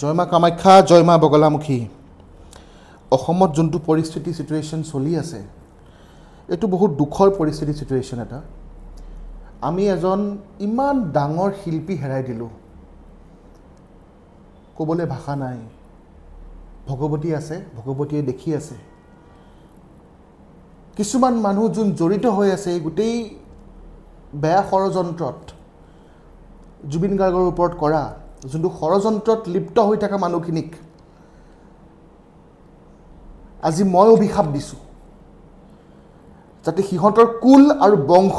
জয় মা কামাখ্যা, জয় মা বগলামুখী। অসমত যোনটো পৰিস্থিতি সিচুৱেশ্যন চলি আছে, এইটো বহুত দুখৰ পৰিস্থিতি সিচুৱেশ্যন এটা। আমি এজন ইমান ডাঙৰ শিল্পী হেৰাই দিলোঁ, ক'বলৈ ভাষা নাই। ভগৱতী আছে, ভগৱতীয়ে দেখি আছে। কিছুমান মানুহ যোন জড়িত হৈ আছে এই গোটেই বেয়া ষড়যন্ত্ৰত, জুবিন গাৰ্গৰ ওপৰত কৰা যোনটো ষড়যন্ত্ৰত লিপ্ত হৈ থকা মানুহখিনিক আজি মই অভিশাপ দিছোঁ, যাতে সিহঁতৰ কুল আৰু বংশ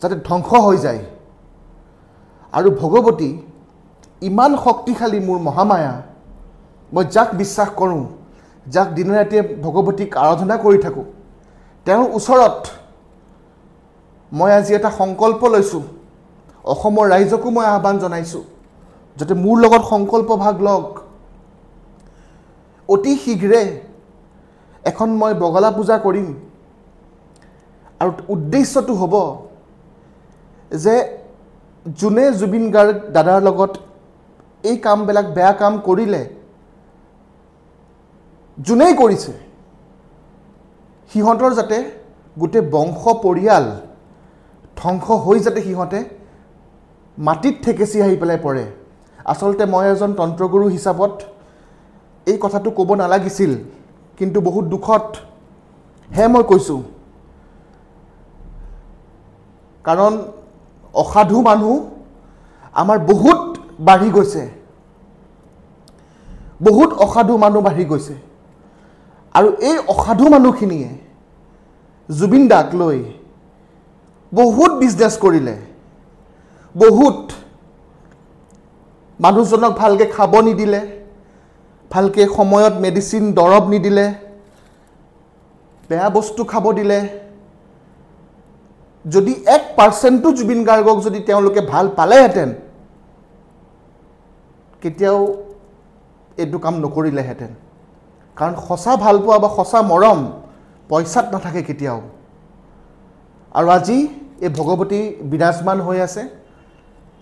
যাতে ধ্বংস হৈ যায়। আৰু ভগৱতী ইমান শক্তিশালী, মোৰ মহামায়া, মই যাক বিশ্বাস কৰোঁ, যাক দিনে ৰাতিয়ে ভগৱতীক আৰাধনা কৰি থাকোঁ, তেওঁৰ ওচৰত মই আজি এটা সংকল্প লৈছোঁ। অসমৰ ৰাইজকো মই আহ্বান জনাইছোঁ যাতে মোৰ লগত সংকল্প ভাগ লওক। অতি শীঘ্ৰে এখন মই বগলা পূজা কৰিম, আৰু উদ্দেশ্যটো হ'ব যে যোনে জুবিন গাৰ্গ দাদাৰ লগত এই কামবিলাক বেয়া কাম কৰিলে, যোনেই কৰিছে, সিহঁতৰ যাতে গোটেই বংশ পৰিয়াল ধ্বংস হৈ যাতে সিহঁতে মাটিত ঠেকেচি আহি পেলাই পৰে। আচলতে মই এজন তন্ত্ৰগুৰু হিচাপত এই কথাটো ক'ব নালাগিছিল, কিন্তু বহুত দুখত হে মই কৈছোঁ। কাৰণ অসাধু মানুহ আমাৰ বহুত বাঢ়ি গৈছে, বহুত অসাধু মানুহ বাঢ়ি গৈছে। আৰু এই অসাধু মানুহখিনিয়ে জুবিন দাক লৈ বহুত বিজনেছ কৰিলে, বহুত মানুহজনক ভালকৈ খাব নিদিলে, ভালকৈ সময়ত মেডিচিন দৰৱ নিদিলে, বেয়া বস্তু খাব দিলে। যদি 1% জুবিন গাৰ্গক যদি তেওঁলোকে ভাল পালেহেঁতেন, কেতিয়াও এইটো কাম নকৰিলেহেঁতেন। কাৰণ সঁচা ভালপোৱা বা সঁচা মৰম পইচাত নাথাকে কেতিয়াও। আৰু আজি এই ভগৱতী বিৰাজমান হৈ আছে।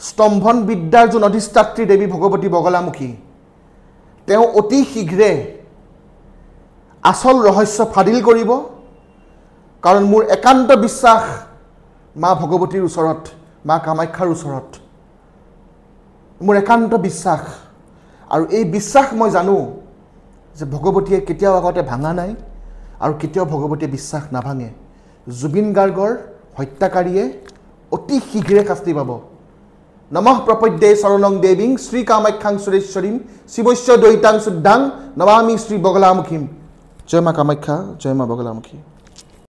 স্তম্ভন বিদ্যাৰ যোন অধিষ্ঠাত্ৰী দেৱী ভগৱতী বগলামুখী, তেওঁ অতি শীঘ্ৰে আচল ৰহস্য ফাদিল কৰিব। কাৰণ মোৰ একান্ত বিশ্বাস মা ভগৱতীৰ ওচৰত, মা কামাখ্যাৰ ওচৰত মোৰ একান্ত বিশ্বাস। আৰু এই বিশ্বাস মই জানো যে ভগৱতীয়ে কেতিয়াও আগতে ভাঙা নাই, আৰু কেতিয়াও ভগৱতীয়ে বিশ্বাস নাভাঙে। জুবিন গাৰ্গৰ হত্যাকাৰীয়ে অতি শীঘ্ৰে শাস্তি পাব। নমঃ প্ৰপদ্যে চৰণং দেৱীং শ্ৰী কামাখ্যাং সুৰেশ্বৰীম শিৱস্য দৈতাং শুদ্ধাং নমামি শ্ৰী বগলামুখীম। জয় মা কামাখ্যা, জয় মা বগলামুখী।